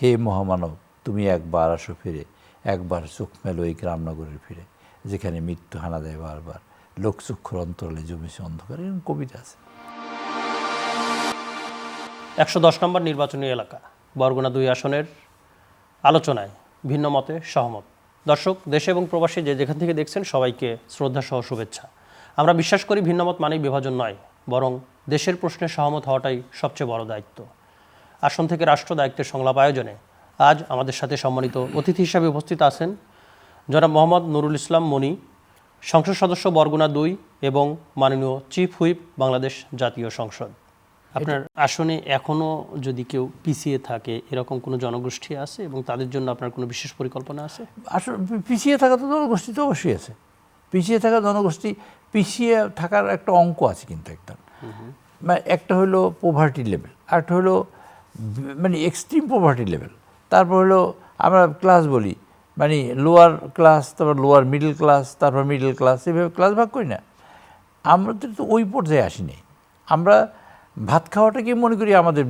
হে মহামানব, তুমি একবার আসো ফিরে, একবার চোখ মেলো এই গ্রামনগরের ফিরে, যেখানে মৃত্যু হানা দেয় বারবার, লোকচক্ষুর অন্তরালে জমেছে অন্ধকার। এরকম কবিতা আছে। ১১০ নম্বর নির্বাচনী এলাকা বরগুনা ২ আসনের আলোচনায় ভিন্ন মতে সহমত। দর্শক, দেশে এবং প্রবাসী যে যেখান থেকে দেখছেন সবাইকে শ্রদ্ধা সহ শুভেচ্ছা। আমরা বিশ্বাস করি ভিন্নমত মানেই বিভাজন নয়, বরং দেশের প্রশ্নে সহমত হওয়াটাই সবচেয়ে বড় দায়িত্ব। আসন থেকে রাষ্ট্র দায়িত্বের সংলাপ আয়োজনে আজ আমাদের সাথে সম্মানিত অতিথি হিসাবে উপস্থিত আছেন জনাব মোহাম্মদ নুরুল ইসলাম মনি, সংসদ সদস্য বরগুনা ২ এবং মাননীয় চিফ হুইপ বাংলাদেশ জাতীয় সংসদ। আপনার আসনে এখনও যদি কেউ পিছিয়ে থাকে এরকম কোনো জনগোষ্ঠী আছে এবং তাদের জন্য আপনার কোনো বিশেষ পরিকল্পনা আছে? আসলে পিছিয়ে থাকা তো জনগোষ্ঠী তো অবশ্যই আছে। পিছিয়ে থাকা জনগোষ্ঠী, পিছিয়ে থাকার একটা অঙ্ক আছে কিন্তু একটা, মানে একটা হলো পোভার্টি লেভেল, আরেকটা হলো মানে এক্সট্রিম পোভার্টি লেভেল, তারপর হলো আমরা ক্লাস বলি, মানে লোয়ার ক্লাস, তারপর লোয়ার মিডল ক্লাস, তারপর মিডল ক্লাস, এভাবে ক্লাস ভাগ করি না। আমরা তো ওই পর্যায়ে আসিনি। আমরা ভাত খাওয়াটাকে মনে করি আমাদের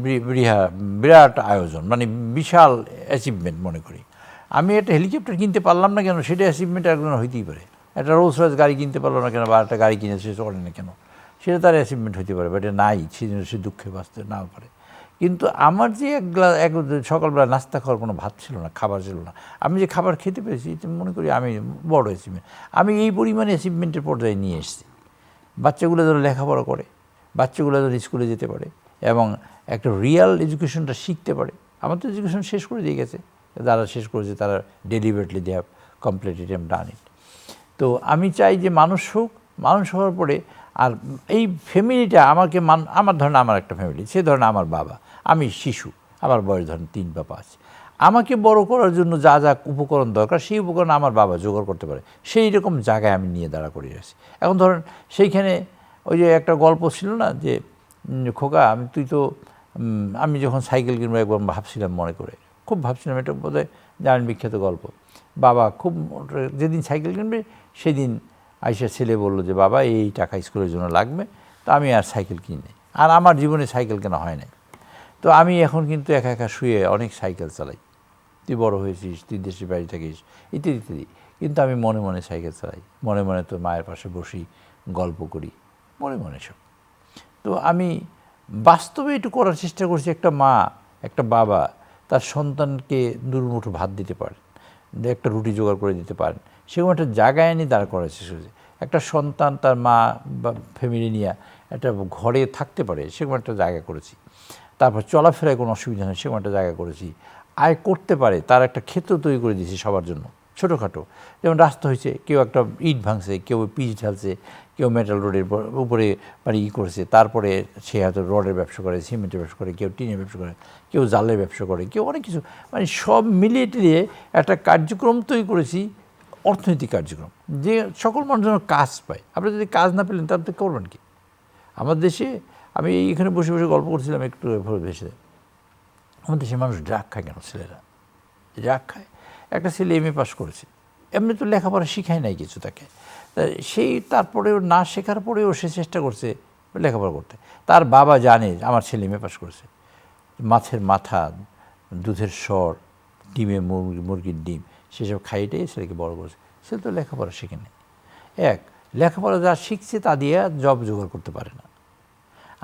বিরাট আয়োজন, মানে বিশাল অ্যাচিভমেন্ট মনে করি। আমি একটা হেলিকপ্টার কিনতে পারলাম না কেন, সেটা অ্যাচিভমেন্ট একজন হইতেই পারে। একটা রোলস রয়েস গাড়ি কিনতে পারলো না কেন, বা একটা গাড়ি কিনে সে চলে না কেন, সেটা তার অ্যাচিভমেন্ট হইতে পারে, বা এটা নাই, সেজন্য সে দুঃখে বাঁচতে নাও পারে। কিন্তু আমার যে এক সকালবেলা নাস্তা খাওয়ার কোনো ভাত ছিল না, খাবার ছিল না, আমি যে খাবার খেতে পেরেছি, এটা মনে করি আমি বড় অ্যাচিভমেন্ট। আমি এই পরিমাণে অ্যাচিভমেন্টের পর্যায়ে নিয়ে এসেছি। বাচ্চাগুলো যেন লেখাপড়া করে, বাচ্চাগুলো যেন স্কুলে যেতে পারে এবং একটা রিয়াল এডুকেশনটা শিখতে পারে। আমার তো এডুকেশন শেষ করে দিয়ে গেছে, যারা শেষ করেছে তারা deliberately they have completed and done it. তো আমি চাই যে মানুষ হোক, মানুষ হওয়ার পরে আর এই ফ্যামিলিটা আমাকে আমার ধরেন আমার একটা ফ্যামিলি, সে ধরেন আমার বাবা, আমি শিশু, আমার বয়স ধরেন ৩ বা ৫, আমাকে বড় করার জন্য যা যা উপকরণ দরকার সেই উপকরণ আমার বাবা জোগাড় করতে পারে, সেই রকম জায়গায় আমি নিয়ে দাঁড়া করিয়ে আছি। এখন ধরেন সেইখানে ওই যে একটা গল্প ছিল না যে খোকা তুই তো আমি যখন সাইকেল কিনবো একবার ভাবছিলাম, মনে করে খুব ভাবছিলাম, এটা বোধহয় জানেন বিখ্যাত গল্প। বাবা খুব যেদিন সাইকেল কিনবে সেদিন আইসা ছেলে বললো যে বাবা এই টাকা স্কুলের জন্য লাগবে, তো আমি আর সাইকেল কিনি। আর আমার জীবনে সাইকেল কেনা হয় নাই। তো আমি এখন কিন্তু একা একা শুয়ে অনেক সাইকেল চালাই। তুই বড় হয়েছিস, তুই দেশের বাড়ি থাকিস, ইত্যাদি ইত্যাদি, কিন্তু আমি মনে মনে সাইকেল চালাই, মনে মনে তো মায়ের পাশে বসি, গল্প করি, মনে মনে সব। তো আমি বাস্তবে একটু করার চেষ্টা করছি। একটা মা, একটা বাবা তার সন্তানকে দুর্মুঠো ভাত দিতে পারেন, একটা রুটি জোগাড় করে দিতে পারেন, সেরকম একটা জায়গায় এনে দাঁড় করার চেষ্টা করছে। একটা সন্তান তার মা বা ফ্যামিলি নিয়ে একটা ঘরে থাকতে পারে, সেরকম একটা জায়গা করেছি। তারপর চলাফেরায় কোনো অসুবিধা নেই, সেরকম একটা জায়গা করেছি। আয় করতে পারে তার একটা ক্ষেত্র তৈরি করে দিয়েছি সবার জন্য, ছোটোখাটো। যেমন রাস্তা হয়েছে, কেউ একটা ইট ভাঙছে, কেউ পিচ ঢালছে, কেউ মেটাল রোডের উপরে মানে করেছে, তারপরে সে হয়তো রডের ব্যবসা করে, সিমেন্টের ব্যবসা করে, কেউ টিনের ব্যবসা করে, কেউ জালের ব্যবসা করে, কেউ অনেক কিছু, মানে সব মিলিয়ে টিলিয়ে একটা কার্যক্রম তৈরি করেছি, অর্থনৈতিক কার্যক্রম, যে সকল মানুষ যেন কাজ পায়। আপনি যদি কাজ না পেলেন তাহলে তো করবেন কি? আমার দেশে আমি এইখানে বসে বসে গল্প করছিলাম একটু ভেসে, আমাদের দেশে মানুষ ড্রাগ খায় কেন? ছেলেরা ড্রাগ খায়। একটা ছেলে MA পাস করেছে, এমনি তো লেখাপড়া শিখায় নাই কিছু তাকে, সেই তারপরেও না শেখার পরেও সে চেষ্টা করছে লেখাপড়া করতে। তার বাবা জানে আমার ছেলে MA পাস করেছে, মাছের মাথা, দুধের স্বর, ডিমে মুরগির ডিম, সেসব খাইয়েটাই ছেলেকে বড় করেছে। ছেলে তো লেখাপড়া শিখে নেই। লেখাপড়া যা শিখছে তা দিয়ে জব জোগাড় করতে পারে না।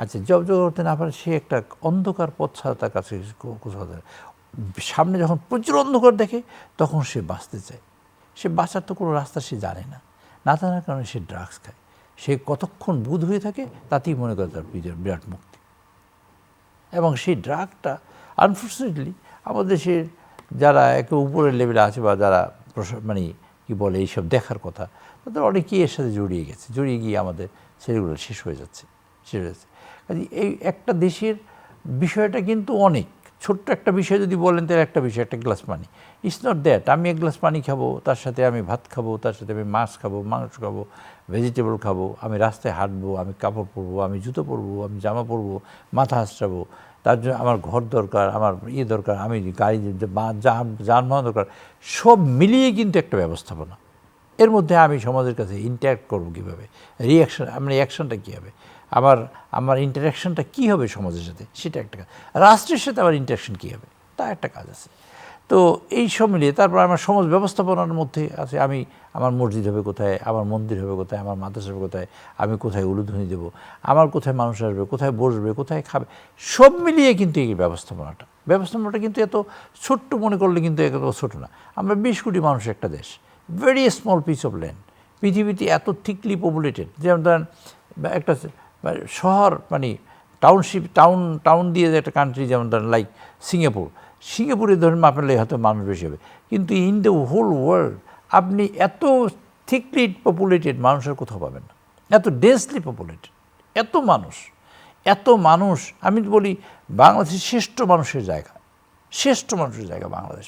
আচ্ছা, জব জোগাড় করতে না পারে, সে একটা অন্ধকার পথ ছাড়া তার কাছে কোথাও সামনে যখন প্রচুর অন্ধকার দেখে তখন সে বাঁচতে চায়। সে বাঁচার তো কোনো রাস্তা সে জানে না, না জানার কারণে সে ড্রাগস খায়। সে কতক্ষণ বুধ হয়ে থাকে তাতেই মনে করে তার বিরাট মুক্তি। এবং সেই ড্রাগটা আনফর্চুনেটলি আমাদের দেশের যারা একে উপরের লেভেলে আছে বা যারা মানে কী বলে এইসব দেখার কথা, তাদের অনেকেই এর সাথে জড়িয়ে গেছে, জড়িয়ে গিয়ে আমাদের ছেলেগুলো শেষ হয়ে যাচ্ছে। কাজে এই একটা দেশের বিষয়টা কিন্তু অনেক ছোট্ট একটা বিষয় যদি বলেন তাহলে একটা বিষয়, একটা গ্লাস পানি, ইটস নট দ্যাট আমি এক গ্লাস পানি খাবো, তার সাথে আমি ভাত খাবো, তার সাথে আমি মাছ খাবো, মাংস খাবো, ভেজিটেবল খাবো, আমি রাস্তায় হাঁটবো, আমি কাপড় পরবো, আমি জুতো পরবো, আমি জামা পরবো, মাথা আঁচড়াবো, তার জন্য আমার ঘর দরকার, আমার দরকার, আমি গাড়ি যানবাহন দরকার, সব মিলিয়ে কিন্তু একটা ব্যবস্থাপনা। এর মধ্যে আমি সমাজের কাছে ইন্টারাক্ট করবো কীভাবে, আমার রিয়াকশানটা কী হবে, আমার ইন্টারাকশানটা কী হবে সমাজের সাথে, সেটা একটা। রাষ্ট্রের সাথে আমার ইন্টারাকশান কী হবে, তা একটা কাজ আছে। তো এই সব মিলিয়ে তারপর আমার সমাজ ব্যবস্থাপনার মধ্যে আছে, আমি আমার মসজিদ হবে কোথায়, আমার মন্দির হবে কোথায়, আমার মাদ্রাসা হবে কোথায়, আমি কোথায় উলুধ্বনি দেবো, আমার কোথায় মানুষ আসবে, কোথায় বসবে, কোথায় খাবে, সব মিলিয়ে কিন্তু এই ব্যবস্থাপনাটা কিন্তু এত ছোট্ট মনে করলে কিন্তু এত ছোটো না। আমরা 20 কোটি মানুষের একটা দেশ, very small piece of land, পৃথিবীতে এত থিকলি পপুলেটেড। যেমন ধরেন একটা শহর মানে টাউনশিপ টাউন দিয়ে যে একটা কান্ট্রি, যেমন ধরেন লাইক সিঙ্গাপুরে ধরেন মাপলে হয়তো মানুষ বেশি হবে, কিন্তু ইন দ্য হোল ওয়ার্ল্ড আপনি এত থিকলি পপুলেটেড মানুষের কোথাও পাবেন না, এত ডেন্সলি পপুলেটেড, এত মানুষ। আমি বলি বাংলাদেশের শ্রেষ্ঠ মানুষের জায়গা বাংলাদেশ।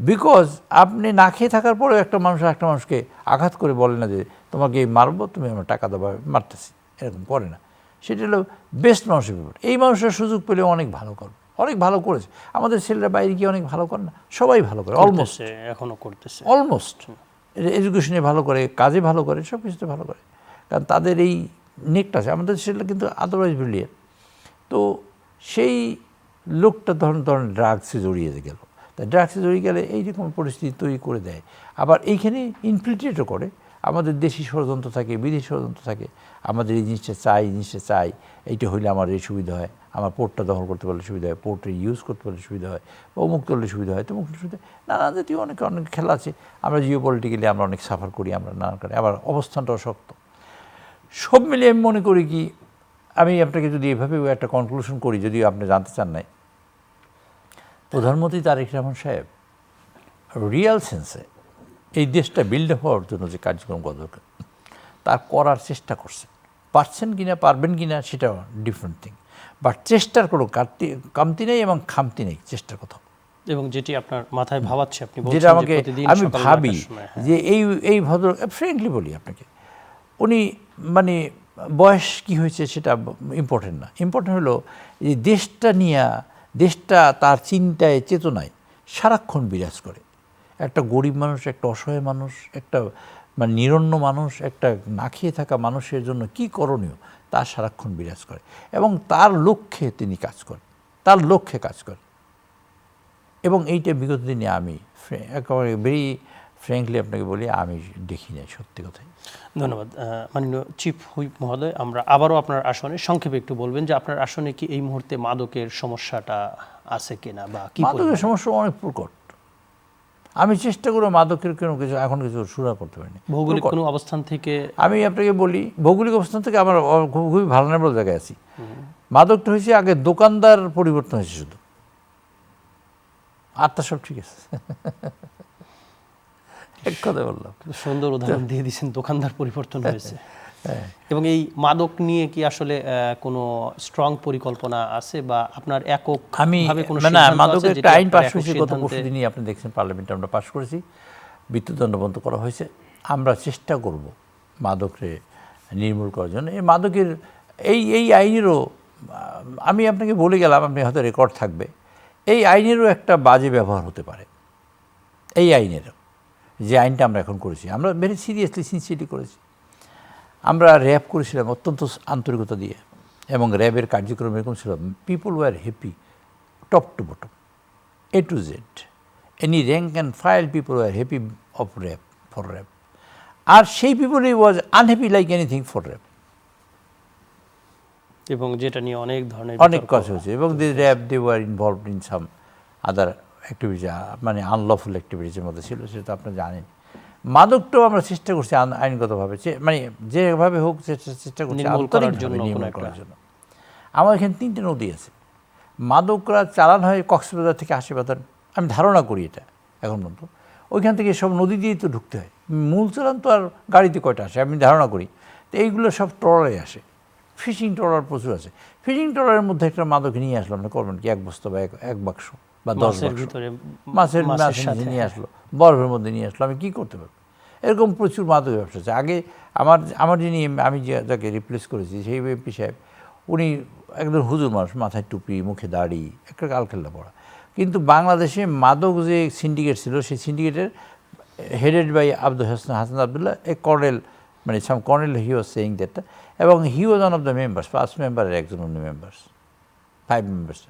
বিকজ আপনি না খেয়ে থাকার পরেও একটা মানুষকে আঘাত করে বলে না যে তোমাকে মারবো, তুমি আমার টাকা দেবো, মারতেছি, এরকম করে না। সেটা হলো বেস্ট মানুষের ব্যাপার। এই মানুষের সুযোগ পেলে অনেক ভালো করেছে। আমাদের ছেলেরা বাইরে গিয়ে অনেক ভালো করে না, সবাই ভালো করে, অলমোস্ট এডুকেশনে ভালো করে, কাজে ভালো করে, সব কিছুতে ভালো করে, কারণ তাদের এই নেকটা আছে। আমাদের ছেলেরা কিন্তু আদারওয়াইজ ব্রিলিয়ান্ট। তো সেই লোকটা ধরেন ড্রাগসে জড়িয়ে গেল, তাই ড্রাগসে জড়িয়ে গেলে এইরকম পরিস্থিতি তৈরি করে দেয়। আবার এইখানে ইনফিল্ট্রেটও করে, আমাদের দেশি ষড়যন্ত্র থাকে, বিদেশি ষড়যন্ত্র থাকে, আমাদের এই জিনিসটা চাই, এইটা হইলে আমার এই সুবিধা হয়, আমার পোর্টটা দখল করতে পারলে সুবিধা হয়, পোর্টে ইউজ করতে পারলে সুবিধা হয়, বা অমুক করলে সুবিধা হয়, তমুক সুবিধা, নানা জাতীয় অনেক খেলা আছে। আমরা জিও পলিটিক্যালি আমরা অনেক সাফার করি, আমরা নানা করে, আবার অবস্থানটাও শক্ত। সব মিলিয়ে আমি মনে করি কি, আমি আপনাকে যদি এভাবে একটা কনক্লুশন করি, যদিও আপনি জানতে চান নাই, প্রধানমন্ত্রী তারেক রহমান সাহেব রিয়াল সেন্সে এই দেশটা বিল্ড হওয়ার জন্য যে কার্যক্রম করা দরকার তার করার চেষ্টা করছেন। পারছেন কিনা, পারবেন কিনা, সেটা ডিফারেন্ট থিং, বাট চেষ্টার কোনো কমতি নেই এবং খামতি নেই চেষ্টার কথা। এবং যেটি আপনার মাথায় ভাবাচ্ছে, আপনি যেটা আমাকে আমি ভাবি যে এই ভদ্র, ফ্রেঙ্কলি বলি আপনাকে, উনি মানে বয়স কি হয়েছে সেটা ইম্পর্টেন্ট না, ইম্পর্টেন্ট হলো যে দেশটা তার চিন্তায় চেতনায় সারাক্ষণ বিরাজ করে। একটা গরিব মানুষ, একটা অসহায় মানুষ, একটা মানে নিরন্ন মানুষ, একটা না খেয়ে থাকা মানুষের জন্য কি করণীয় তা সারাক্ষণ বিরাজ করে, এবং তার লক্ষ্যে তিনি কাজ করেন, এবং এইটা বিগত দিনে আমি একেবারে ভেরি ফ্র্যাঙ্কলি আপনাকে বলি, আমি দেখি নাই, সত্যি কথাই। ধন্যবাদ মাননীয় চিফ হুইপ মহোদয়। আমরা আবারও আপনার আসনে সংক্ষেপে একটু বলবেন যে আপনার আসনে কি এই মুহূর্তে মাদকের সমস্যাটা আছে কিনা, বা কি? মাদকের সমস্যা অনেক প্রকট। আমি চেষ্টা করে মাদকের এখন কিছু সুরা করতে পারিনি। ভৌগোলিক কোনো অবস্থান থেকে আমি আপনাকে বলি, ভৌগোলিক অবস্থান থেকে আমরা খুবই ভালনারেবল জায়গায় আছি। মাদকটা হয়েছে আগে দোকানদার পরিবর্তন হয়েছে শুধু, আর তা সব ঠিক আছে। এক কথা বললাম, সুন্দর উদাহরণ দিয়ে দিয়েছেন, দোকানদার পরিবর্তন হয়েছে। এবং এই মাদক নিয়ে কি আসলে কোনো স্ট্রং পরিকল্পনা আছে, বা আপনার একক ভাবে কোনো সিদ্ধান্ত আছে? মাদকের একটা আইন পাস হয়েছে গত পরশুদিনই, আপনি দেখছেন পার্লামেন্টে আমরা পাস করেছি, মৃত্যুদণ্ড বন্ধ করা হয়েছে। আমরা চেষ্টা করব মাদককে নির্মূল করার জন্য। এই মাদকের এই আইনেরও আমি আপনাকে বলে গেলাম, আপনি হয়তো রেকর্ড থাকবে, এই আইনেরও একটা বাজে ব্যবহার হতে পারে। এই আইনেরও, যে আইনটা আমরা এখন করেছি, আমরা ভেরি সিরিয়াসলি সিনসিয়ারলি করেছি। আমরা র্যাব করেছিলাম অত্যন্ত আন্তরিকতা দিয়ে, এবং র্যাবের কার্যক্রম এরকম ছিল, people were happy top to bottom, A to Z, any rank and file people were happy of RAB, for RAB. আর সেই পিপলই was unhappy like anything for RAB. এবং যেটা নিয়ে অনেক কথা হয়েছে, এবং they were involved in some other activity, মানে আনলফুল অ্যাক্টিভিটিসের মধ্যে ছিল, সেটা তো আপনি জানেন। মাদকটাও আমরা চেষ্টা করছি আইনগতভাবে, মানে যেভাবে হোক চেষ্টা করছি নির্মূল করার জন্য। আমার এখানে 3টে নদী আছে, মাদকরা চালান হয় কক্সবাজার থেকে হাসিবাজার, আমি ধারণা করি এটা এখন পর্যন্ত, ওইখান থেকে সব নদী দিয়েই তো ঢুকতে হয়, মূল চালান তো আর গাড়িতে কয়টা আসে আমি ধারণা করি। তো এইগুলো সব ট্রলারে আসে, ফিশিং ট্রলার প্রচুর আছে। ফিশিং ট্রলারের মধ্যে একটা মাদক নিয়ে আসলাম, না করবেন কি, 1 বস্তা বা 1 বাক্স বা 10 বাক্স মাছের নিয়ে আসলো, বরফের মধ্যে নিয়ে আসলো, আমি কী করতে পারবো? এরকম প্রচুর মাদক ব্যবসা আছে। আগে আমার যিনি, আমি যাকে রিপ্লেস করেছি, সেই এমপি সাহেব, উনি একদম হুজুর মানুষ, মাথায় টুপি, মুখে দাড়ি, একটা আলখেল্লা পড়া। কিন্তু বাংলাদেশে মাদক যে সিন্ডিকেট ছিল, সেই সিন্ডিকেটের headed by Hasan Abdullah, a colonel, মানে some colonel he was saying that, এবং he was one of the members, 5 মেম্বারের একজন উনি মেম্বার্স, 5 মেম্বার্স।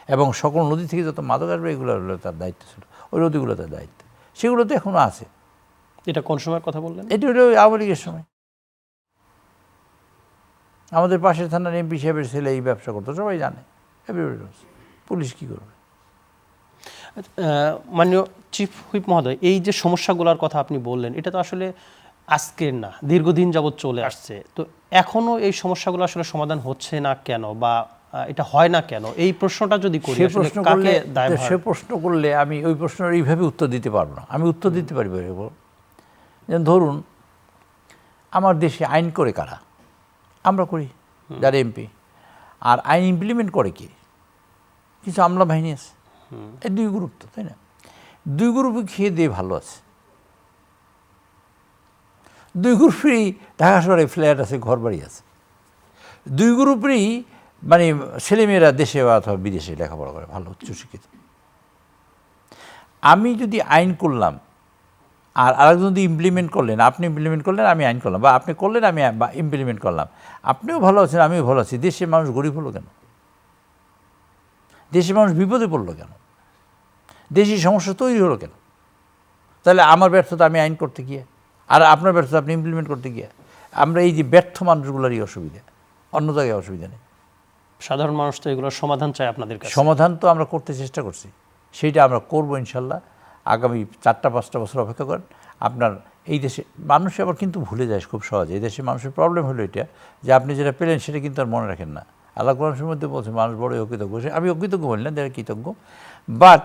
এবং সকল নদী থেকে যত মাদক আসবে এগুলো হলো তার দায়িত্ব ছিল, ওই নদীগুলো তার দায়িত্ব, সেগুলো তো এখনও আছে। এটা কোন সময়ের কথা বললেন? এটি হলো আওয়ামী লীগের সময়। আমাদের পাশের থানার এমপি সাহেবের ছেলে এই ব্যবসা করতো, সবাই জানে, পুলিশ কী করবে? মাননীয় চিফ হুইপ মহোদয়, এই যে সমস্যাগুলোর কথা আপনি বললেন, এটা তো আসলে আজকের না, দীর্ঘদিন যাবৎ চলে আসছে। তো এখনো এই সমস্যাগুলো আসলে সমাধান হচ্ছে না কেন, বা এটা হয় না কেন? এই প্রশ্নটা যদি করি, সে প্রশ্ন করলে আমি ওই প্রশ্নের এইভাবে উত্তর দিতে পারবো না। আমি উত্তর দিতে পারি যেমন ধরুন, আমার দেশে আইন করে কারা? আমরা করি, যারা এমপি। আর আইন ইমপ্লিমেন্ট করে কে? কিছু আমলা বাহিনী আছে। এই দুই গ্রুপ তো, তাই না? দুই গ্রুপে খেয়ে দিয়ে ভালো আছে। দুই গ্রুপেরই ঢাকা শহরে ফ্ল্যাট আছে, ঘর বাড়ি আছে। দুই গ্রুপেরই মানে ছেলেমেয়েরা দেশে অথবা বিদেশে লেখাপড়া করে, ভালো উচ্চশিক্ষিত। আমি যদি আইন করলাম আর আরেকজন যদি ইমপ্লিমেন্ট করলেন, আপনি ইমপ্লিমেন্ট করলেন, আমি আইন করলাম, বা আপনি করলেন, আমি ইমপ্লিমেন্ট করলাম, আপনিও ভালো আছেন, আমিও ভালো আছি, দেশের মানুষ গরিব হলো কেন? দেশের মানুষ বিপদে পড়লো কেন? দেশের সমস্যা তৈরি হলো কেন? তাহলে আমার ব্যর্থতা আমি আইন করতে গিয়ে, আর আপনার ব্যর্থতা আপনি ইমপ্লিমেন্ট করতে গিয়ে। আমরা এই যে ব্যর্থ মানুষগুলোরই অসুবিধা, অন্য জায়গায় অসুবিধা নেই। সাধারণ মানুষ তো এগুলোর সমাধান চায় আপনাদের কাছে। সমাধান তো আমরা করতে চেষ্টা করছি, সেইটা আমরা করবো ইনশাল্লাহ। আগামী 4-5টা বছর অপেক্ষা করেন। আপনার এই দেশে মানুষ আবার কিন্তু ভুলে যায় খুব সহজে। এই দেশে মানুষের প্রবলেম হলো এটা, যে আপনি যেটা পেলেন সেটা কিন্তু আর মনে রাখেন না। আল্লাহ কোরআনের মধ্যে বলছে মানুষ বড়ই অকৃতজ্ঞ। আমি অকৃতজ্ঞ বলি না, যারা কৃতজ্ঞ। বাট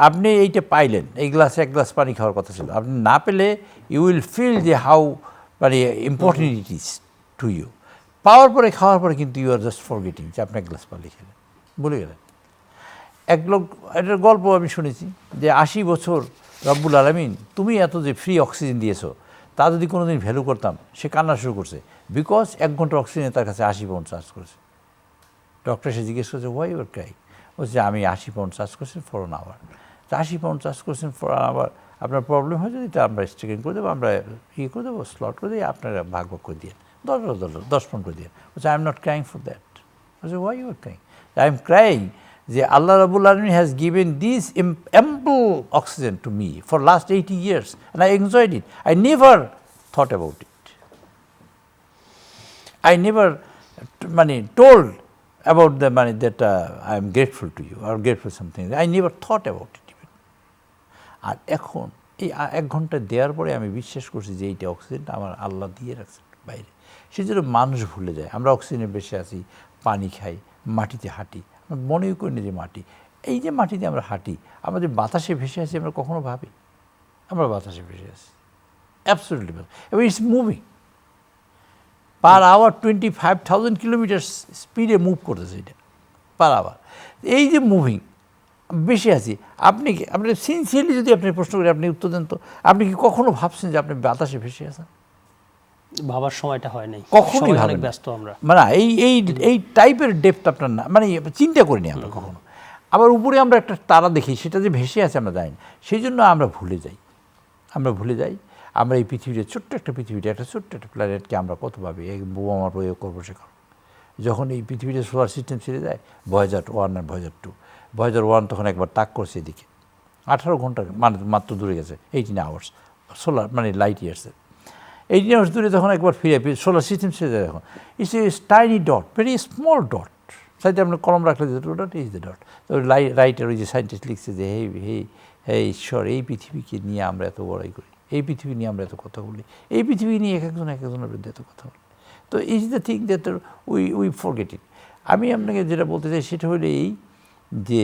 আপনি এইটা পাইলেন, এই গ্লাসে 1 গ্লাস পানি খাওয়ার কথা ছিল, আপনি না পেলে ইউ উইল ফিল যে হাউ মানে important it is to you. পাওয়ার পরে, খাওয়ার পরে কিন্তু ইউ আর জাস্ট ফরগেটিং যে আপনি 1 গ্লাস পানি খেলেন, ভুলে গেলেন। এক লোক, এটার গল্প আমি শুনেছি, যে 80 বছর রব্বুল আলামিন তুমি এত যে ফ্রি অক্সিজেন দিয়েছো, তা যদি কোনো দিন ভ্যালু করতাম, সে কান্না শুরু করছে। বিকজ 1 ঘন্টা অক্সিজেনে তার কাছে 80 পাউন্ড চার্জ করেছে। ডক্টর এসে জিজ্ঞেস করছে, হোয়াই ইউর ক্রাইং? বলছে আমি 80 পাউন্ড চার্জ করছেন ফর অ্যান আওয়ার। তো 80 পাউন্ড চার্জ করছেন ফর অ্যান আওয়ার, আপনার প্রবলেম হয় যদি তা আমরা স্ট্রিকেন করে দেবো, আমরা করে দেবো, স্লট করে দিই, আপনারা ভাগ করে দিয়ে 10 পাউন্ড করে দিয়ে। বলছে I am not crying for that. বলছে why you are crying? I am crying যে Allah Rabbul Alamin has given this ample oxygen to me for last 80 years and I enjoyed it. I never thought about it. I never told about the money that I am grateful to you or grateful something. I never thought about it even. আর এখন এই 1 ঘন্টা দেওয়ার পরে আমি বিশ্বাস করছি যে এইটা অক্সিজেনটা আমার আল্লাহ দিয়ে রাখছেন বাইরে। সেজন্য মানুষ ভুলে যায়। আমরা অক্সিজেনে বেশি আছি, পানি খাই, মাটিতে হাঁটি, মনেই করি না যে মাটি, এই যে মাটিতে আমরা হাঁটি, আমাদের বাতাসে ভেসে আছি, আমরা কখনো ভাবি আমরা বাতাসে ভেসে আছি? অ্যাবসলিউটলি, এবং it's moving per hour 25,000 kilometre স্পিডে মুভ করতেছে এটা পার আওয়ার। এই যে মুভিং বেশি আছি, আপনি সিনসিয়ারলি যদি আপনি প্রশ্ন করি, আপনি উত্তর দেন তো, আপনি কি কখনো ভাবছেন যে আপনি বাতাসে ভেসে আছেন? ভাবার সময়টা হয় নাই, কখনোই ভাবেন ব্যস্ত আমরা। এই টাইপের ডেপথ আপনার না, চিন্তা করিনি আমরা কখনো। আবার উপরে আমরা একটা তারা দেখি, সেটা যে ভেসে আছে আমরা জানি না, সেই জন্য আমরা ভুলে যাই। আমরা এই পৃথিবীতে ছোট্ট একটা পৃথিবীতে, একটা ছোট্ট একটা প্ল্যানেটকে আমরা কতভাবে এই বোমার প্রয়োগ করবো শেখাবো। যখন এই পৃথিবীতে সোলার সিস্টেম ছেড়ে যায়, Voyager 1 আর Voyager 2, Voyager 1 তখন একবার তাক করছে এদিকে, 18 ঘন্টা মাত্র দূরে গেছে, 18 আওয়ার্স সোলার লাইট ইয়ার্সের। 18 আওয়ার্স দূরে তখন একবার ফিরে সোলার সিস্টেম ছেড়ে যায়। এখন it's a tiny dot, very small dot, সাইডে আপনার কলম রাখলে যে ডট ইজ দ্য ডট। তো রাইটার ওই যে সায়েন্টিস্ট লিখছে যে হে ঈশ্বর, এই পৃথিবীকে নিয়ে আমরা এত বড়াই করি, এই পৃথিবী নিয়ে আমরা এত কথা বলি, এই পৃথিবী নিয়ে এক একজনের বিরুদ্ধে এত কথা বলি। তো is the thing that we forget it. আমি আপনাকে যেটা বলতে চাই সেটা হলো এই যে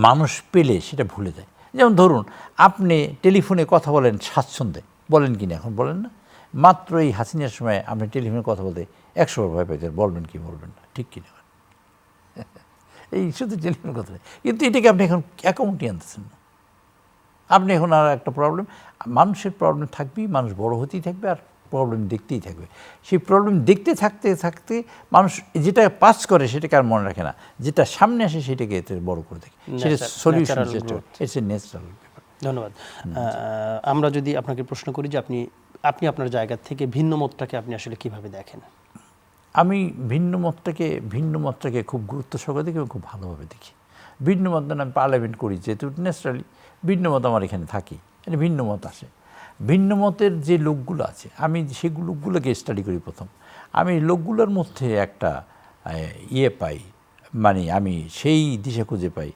মানুষ পেলে সেটা ভুলে যায়। যেমন ধরুন, আপনি টেলিফোনে কথা বলেন স্বাচ্ছন্দ্যে, বলেন কি না? এখন বলেন না? মাত্র এই হাসিনার সময় আপনি টেলিফোনে কথা বলতে 100 বার ভয় পাইতেন, বলবেন কি বলবেন না, ঠিক কিনা? এই শুধু টেলিফোনের কথা, কিন্তু এটাকে আপনি এখন অ্যাকাউন্টে আনতেছেন না। আপনি এখন আর একটা প্রবলেম, মানুষের প্রবলেম থাকবেই, মানুষ বড় হতেই থাকবে আর প্রবলেম দেখতেই থাকবে। সেই প্রবলেম দেখতে থাকতে থাকতে মানুষ যেটা পাস করে সেটাকে আর মনে রাখে না, যেটা সামনে আসে সেটাকে এতে বড় করে দেখে, সেটা সলিউশন, ইটস এ ন্যাচারাল ব্যাপার। ধন্যবাদ। আমরা যদি আপনাকে প্রশ্ন করি যে আপনি আপনার জায়গা থেকে ভিন্ন মতটাকে আপনি আসলে কিভাবে দেখেন? আমি ভিন্ন মতটাকে খুব গুরুত্ব সহকারে দেখি এবং খুব ভালোভাবে দেখি। ভিন্ন মত আমি পার্লামেন্ট করি, যেহেতু ন্যাচারালি ভিন্ন মত আমার এখানে থাকি, এটা ভিন্ন মত আসে। ভিন্ন মতের যে লোকগুলো আছে আমি সেই লোকগুলোকে স্টাডি করি প্রথম। আমি লোকগুলোর মধ্যে একটা পাই, মানে আমি সেই দিশা খুঁজে পাই,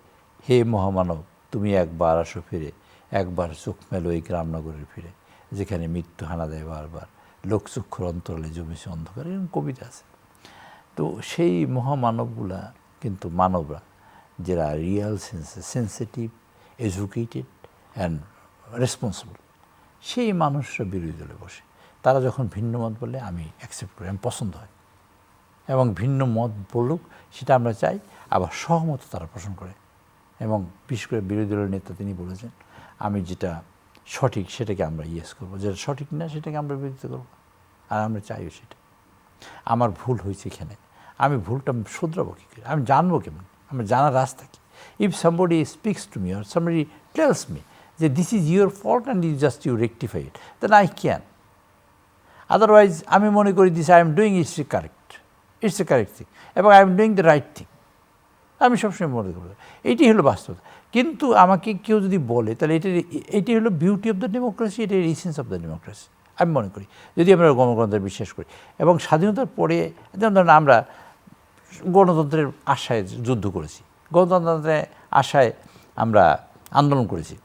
হে মহামানব তুমি একবার আসো ফিরে, একবার চোখ মেলো এই গ্রামনগরের ফিরে, যেখানে মৃত্যু হানা দেয় বারবার, লোকচক্ষুর অন্তরালে জমেছে অন্ধকার, এরকম কবিতা আছে। তো সেই মহামানবগুলা কিন্তু মানবরা, যারা real sensitive, educated and responsible, সেই মানুষরা বিরোধী দলে বসে। তারা যখন ভিন্ন মত বলে আমি অ্যাকসেপ্ট করি, আমি পছন্দ হয়, এবং ভিন্ন মত বলুক সেটা আমরা চাই, আবার সহমত তারা পোষণ করে। এবং বিশেষ করে বিরোধী দলের নেতা তিনি বলেছেন, আমি যেটা সঠিক সেটাকে আমরা ইয়েস করবো, যেটা সঠিক না সেটাকে আমরা বিরোধিতা করবো, আর আমরা চাইও সেটা। আমার ভুল হয়েছে এখানে, আমি ভুলটা শুধরাবো কী করে, আমি জানবো কেমন, আমার জানার রাস্তা কী? If somebody speaks to me or somebody tells me যে this is your fault and you rectify it, then I can. Otherwise আমি মনে করি this I am doing it's a correct thing, এবং I am doing the right thing, আমি সবসময় মনে করব। এইটি হলো বাস্তবতা। কিন্তু আমাকে কেউ যদি বলে, তাহলে এটি হলো বিউটি অফ দ্য ডেমোক্রেসি, এটি এসেন্স অফ দ্য ডেমোক্রেসি আমি মনে করি, যদি আমরা গণতন্ত্রে বিশ্বাস করি। এবং স্বাধীনতার পরে যেমন ধরেন আমরা গণতন্ত্রের আশায় যুদ্ধ করেছি, গণতন্ত্রের আশায় আমরা আন্দোলন করেছি,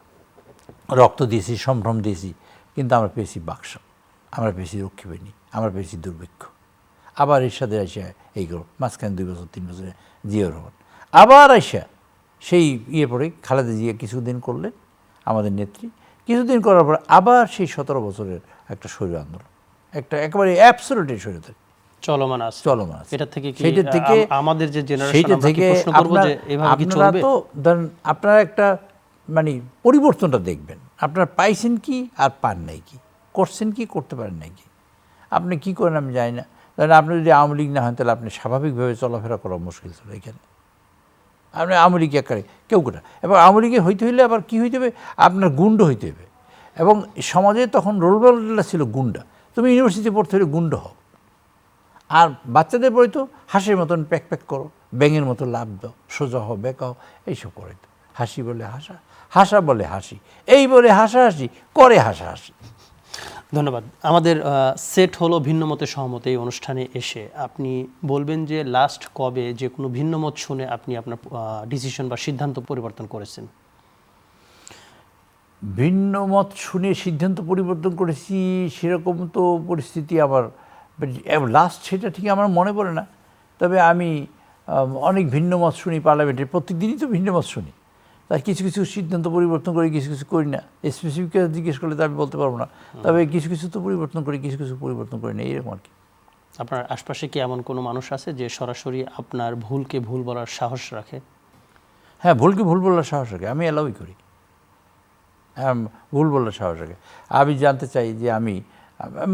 রক্ত দিয়েছি, সম্ভ্রম দিয়েছি, কিন্তু আমরা পেয়েছি বাক্স, আমরা পেয়েছি রক্ষী বাহিনী, আমরা পেয়েছি দুর্ভিক্ষ। আবার এরশাদে আইসা এইগুলো মাঝখানে 2 বছর 3 বছরে জিয়াউর রহমান, আবার আইসা সেই পরে খালেদা জিয়া কিছুদিন করলেন আমাদের নেত্রী, কিছুদিন করার পর আবার সেই 17 বছরের একটা স্বৈর আন্দোলন, একটা একেবারে অ্যাবসলিউটলি স্বৈরতারি চলমান আছে। এটা থেকে সেইটা থেকে আমাদের যে জেনারেশন, আমরা কি প্রশ্ন করব যে এভাবে কি চলবে? আপনারা তো ধরেন আপনারা একটা মানে পরিবর্তনটা দেখবেন, আপনারা পাইছেন কি আর পান নাই কি, করছেন কি, করতে পারেন নাই কি, আপনি কি করেন আমি জানি না। ধরেন আপনি যদি আওয়ামী লীগ না হন, তাহলে আপনি স্বাভাবিকভাবে চলাফেরা করা মুশকিল ছিল এখানে। আপনি আওয়ামী লীগ একারে কেউ কোটা, এবং আওয়ামী লীগে হইতে হইলে আবার কী হইতে হবে, আপনার গুন্ড হইতে হবে। এবং সমাজে তখন রোল মডেলটা ছিল গুন্ডা, তুমি ইউনিভার্সিটি পড়তে হলে গুন্ড হও, আর বাচ্চাদের পড়ে তো হাসির মতন প্যাক প্যাক করো, ব্যাঙের মতো লাভ দাও, সোজা হও, বেঁকা হও, এইসব করে তো। হাসি বলে হাসা, হাসা বলে হাসি, এই বলে হাসাহাসি করে হাসাহাসি। ধন্যবাদ। আমাদের সেট হলো ভিন্ন মতে সহমত। এই অনুষ্ঠানে এসে আপনি বলবেন যে লাস্ট কবে যে কোনো ভিন্ন মত শুনে আপনি আপনার ডিসিশন বা সিদ্ধান্ত পরিবর্তন করেছেন? ভিন্ন মত শুনে সিদ্ধান্ত পরিবর্তন করেছি সেরকম তো পরিস্থিতি আমার লাস্ট সেটা ঠিক আমার মনে পড়ে না। তবে আমি অনেক ভিন্ন মত শুনি পার্লামেন্টে, প্রত্যেক দিনই তো ভিন্ন মত শুনি, তাই কিছু কিছু সিদ্ধান্ত পরিবর্তন করি, কিছু কিছু করি না। স্পেসিফিক জিজ্ঞেস করলে তো আমি বলতে পারবো না, তবে কিছু কিছু তো পরিবর্তন করি, কিছু কিছু পরিবর্তন করি না, এরকম আর কি। আপনার আশপাশে কি এমন কোনো মানুষ আছে যে সরাসরি আপনার ভুলকে ভুল বলার সাহস রাখে? হ্যাঁ, ভুলকে ভুল বলার সাহস রাখে, আমি অ্যালাউই করি। হ্যাঁ, ভুল বলার সাহস রাখে। আমি জানতে চাই যে আমি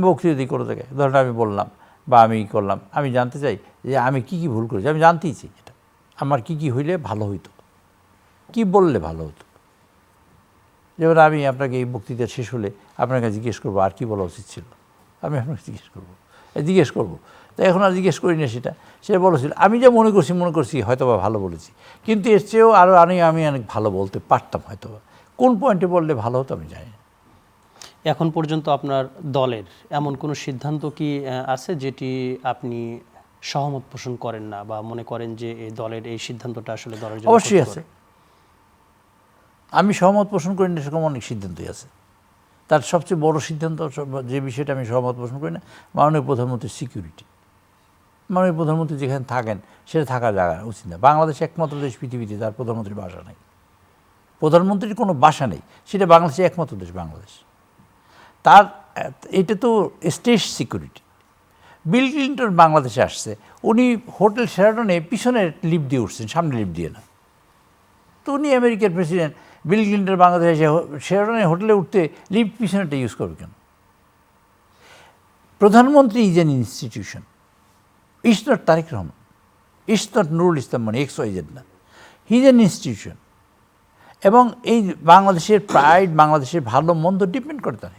বক্তৃতা দিই কোনো জায়গায়, ধরেন আমি বললাম বা আমি করলাম, আমি জানতে চাই যে আমি কি কি ভুল করেছি, আমি জানতেই চাই এটা আমার কি কি হইলে ভালো হইতো, কি বললে ভালো হতো। যেমন আমি আপনাকে এই বক্তৃতা শেষ হলে আপনাকে জিজ্ঞেস করবো আর কি বলা উচিত ছিল, আমি আপনাকে জিজ্ঞেস করবো, তো এখন আর জিজ্ঞেস করি না, সেটা বলেছিল। আমি যা মনে করছি হয়তো বা ভালো বলেছি, কিন্তু এর চেয়েও আরও আমি অনেক ভালো বলতে পারতাম হয়তো বা, কোন পয়েন্টে বললে ভালো হতো আমি জানি না। এখন পর্যন্ত আপনার দলের এমন কোনো সিদ্ধান্ত কি আছে যেটি আপনি সহমত পোষণ করেন না, বা মনে করেন যে এই দলের এই সিদ্ধান্তটা আসলে দলের জন্য? অবশ্যই আছে, আমি সহমত পোষণ করি না সেরকম অনেক সিদ্ধান্তই আছে। তার সবচেয়ে বড় সিদ্ধান্ত, যে বিষয়টা আমি সহমত পোষণ করি না, মাননীয় প্রধানমন্ত্রীর সিকিউরিটি। মাননীয় প্রধানমন্ত্রী যেখানে থাকেন সেটা থাকার জায়গা উচিত না। বাংলাদেশ একমাত্র দেশ পৃথিবীতে যার প্রধানমন্ত্রীর বাসা নেই, প্রধানমন্ত্রীর কোনো বাসা নেই, সেটা বাংলাদেশের একমাত্র দেশ বাংলাদেশ। তার এটা তো স্টেট সিকিউরিটি। বিল ক্লিন্টন বাংলাদেশে আসছে, উনি হোটেল শেরাটনে পিছনে লিফট দিয়ে উঠছেন, সামনে লিফট দিয়ে না। তো উনি আমেরিকার প্রেসিডেন্ট, বিল ক্লিন্টন বাংলাদেশে এসে শেরাটনে হোটেলে উঠতে লিফট পিছনেটা ইউজ করবে কেন? প্রধানমন্ত্রী is an institution, it's not Tarique Rahman, it's not Nurul Islam, মানে XYZ না, হি ইজ অ্যান ইনস্টিটিউশন। এবং এই বাংলাদেশের প্রাইড, বাংলাদেশের ভালো মন্দ ডিপেন্ড করে তার।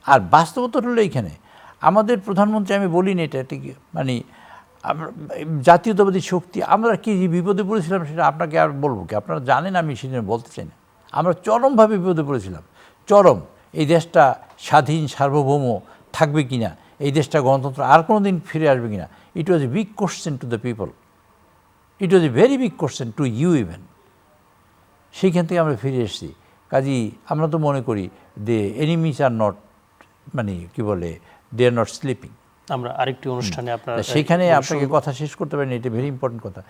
আর বাস্তবতা হলো এইখানে আমাদের প্রধানমন্ত্রী, আমি বলি না এটা ঠিক, মানে আমরা জাতীয়তাবাদী শক্তি, আমরা কি যে বিপদে পড়েছিলাম সেটা আপনাকে আর বলবো কি? আপনারা জানেন, আমি সেটা বলতে চাই না। আমরা চরমভাবে বিপদে পড়েছিলাম, চরম। এই দেশটা স্বাধীন সার্বভৌম থাকবে কিনা, এই দেশটা গণতন্ত্র আর কোনো দিন ফিরে আসবে কিনা, it was a big question to the people, it was a very big question to you even. সেইখান থেকে আমরা ফিরে এসেছি। কাজেই আমরা তো মনে করি দে এনিমিস আর নট, মানে কি বলে, দে আর নট স্লিপিং। আমরা আরেকটি অনুষ্ঠানে আপনার সেখানে আপনাকে কথা শেষ করতে পারেন, এটা ভেরি ইম্পর্টেন্ট কথা।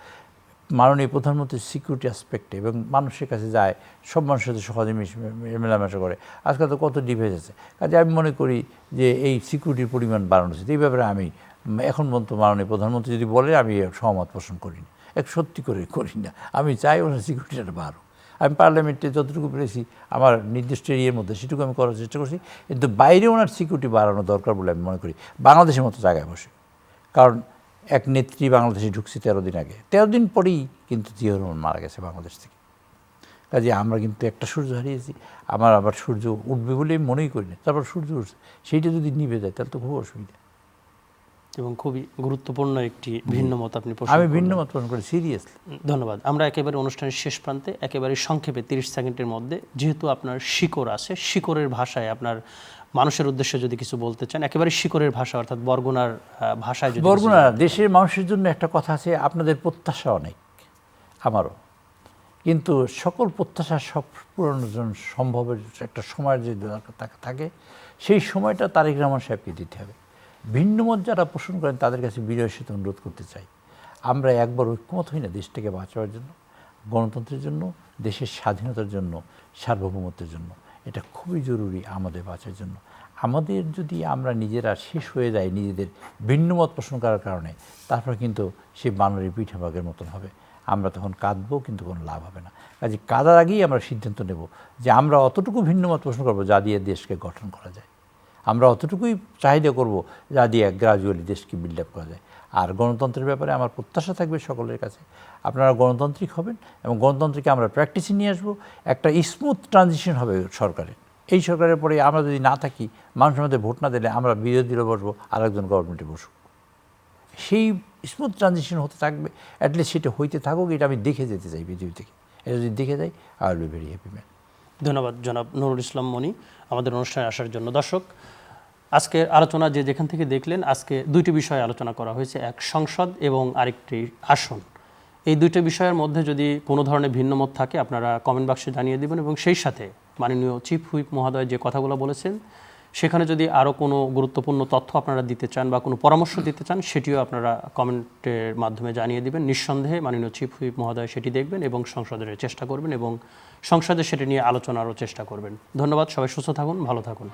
মাননীয় প্রধানমন্ত্রীর সিকিউরিটি অ্যাসপেক্টে এবং মানুষের কাছে যায়, সব মানুষের সাথে সহজে মেলামেশা করে। আজকাল তো কত ডিভাইস আছে। কাজে আমি মনে করি যে এই সিকিউরিটির পরিমাণ বাড়ানো উচিত। এই ব্যাপারে আমি এখন পর্যন্ত মাননীয় প্রধানমন্ত্রী যদি বলে, আমি সহমত পোষণ করি না, সত্যি করে করি না। আমি চাই ওনার সিকিউরিটিটা বাড়ুক। আমি পার্লামেন্টে যতটুকু পেরেছি আমার নির্দিষ্ট এরিয়ার মধ্যে সেটুকু আমি করার চেষ্টা করছি, কিন্তু বাইরে ওনার সিকিউরিটি বাড়ানো দরকার বলে আমি মনে করি, বাংলাদেশের মতো জায়গায় বসে। কারণ এক নেত্রী বাংলাদেশে ঢুকছি 13 দিন আগে, 13 দিন পরেই কিন্তু জিয়াউর রহমান মারা গেছে বাংলাদেশ থেকে। কাজে আমরা কিন্তু একটা সূর্য হারিয়েছি, আমার আবার সূর্য উঠবে বলে মনেই করি না। তারপর সূর্য উঠছে, সেইটা যদি নিভে যায় তাহলে তো খুব অসুবিধা। এবং খুবই গুরুত্বপূর্ণ একটি ভিন্ন মত আপনি আমি ভিন্ন মত পোষণ করি, সিরিয়াসলি। ধন্যবাদ। আমরা একেবারে অনুষ্ঠানের শেষ প্রান্তে একেবারে সংক্ষেপে 30 সেকেন্ডের মধ্যে, যেহেতু আপনার শিকড় আছে, শিকড়ের ভাষায় আপনার মানুষের উদ্দেশ্যে যদি কিছু বলতে চান, একেবারে শিকড়ের ভাষা অর্থাৎ বরগুনার ভাষায় যদি। বরগুনা দেশের মানুষের জন্য একটা কথা আছে, আপনাদের প্রত্যাশা অনেক, আমারও, কিন্তু সকল প্রত্যাশা সব পূরণের জন্য সম্ভবের একটা সময়ের যে দরকার থাকে, সেই সময়টা তারেক রহমান সাহেবকে দিতে হবে। ভিন্নমত যারা পোষণ করেন তাদের কাছে বিনয়ের সাথে অনুরোধ করতে চাই, আমরা একবার ঐক্যমত হই না দেশটাকে বাঁচাবার জন্য, গণতন্ত্রের জন্য, দেশের স্বাধীনতার জন্য, সার্বভৌমত্বের জন্য। এটা খুবই জরুরি আমাদের বাঁচার জন্য। আমাদের যদি আমরা নিজেরা শেষ হয়ে যাই নিজেদের ভিন্নমত পোষণ করার কারণে, তারপর কিন্তু সেই বানরের পিঠে ভাগের মতন হবে। আমরা তখন কাঁদবো, কিন্তু কোনো লাভ হবে না। কাজে কাঁদার আগেই আমরা সিদ্ধান্ত নেব যে আমরা অতটুকু ভিন্নমত পোষণ করবো যা দিয়ে দেশকে গঠন করা যায়। আমরা অতটুকুই চাহিদা করব যা দিয়ে গ্রাজুয়ালি দেশকে বিল্ড আপ করা যায়। আর গণতন্ত্রের ব্যাপারে আমার প্রত্যাশা থাকবে সকলের কাছে, আপনারা গণতান্ত্রিক হবেন এবং গণতন্ত্রকে আমরা প্র্যাকটিসে নিয়ে আসবো। একটা স্মুথ ট্রানজিশন হবে সরকারের। এই সরকারের পরে আমরা যদি না থাকি, মানুষের মধ্যে ভোট না দিলে আমরা বিরোধীরা বসবো, আরেকজন গভর্নমেন্টে বসবো। সেই স্মুথ ট্রানজিশন হতে থাকবে, অ্যাটলিস্ট সেটা হইতে থাকুক, এটা আমি দেখে যেতে চাই পৃথিবী থেকে। এটা যদি দেখে যাই, I will be very happy man. ধন্যবাদ জনাব নুরুল ইসলাম মনি আমাদের অনুষ্ঠানে আসার জন্য। দর্শক, আজকে আলোচনা যে যেখান থেকে দেখলেন, আজকে দুইটি বিষয়ে আলোচনা করা হয়েছে, এক সংসদ এবং আরেকটি আসন। এই দুইটি বিষয়ের মধ্যে যদি কোনো ধরনের ভিন্নমত থাকে আপনারা কমেন্ট বাক্সে জানিয়ে দেবেন, এবং সেই সাথে মাননীয় চিফ হুইপ মহোদয় যে কথাগুলো বলেছেন সেখানে যদি আরও কোনো গুরুত্বপূর্ণ তথ্য আপনারা দিতে চান বা কোনো পরামর্শ দিতে চান, সেটিও আপনারা কমেন্টের মাধ্যমে জানিয়ে দেবেন। নিঃসন্দেহে মাননীয় চিফ হুইপ মহোদয় সেটি দেখবেন এবং সংসদের চেষ্টা করবেন এবং সংসদে সেটি নিয়ে আলোচনারও চেষ্টা করবেন। ধন্যবাদ, সবাই সুস্থ থাকুন, ভালো থাকুন।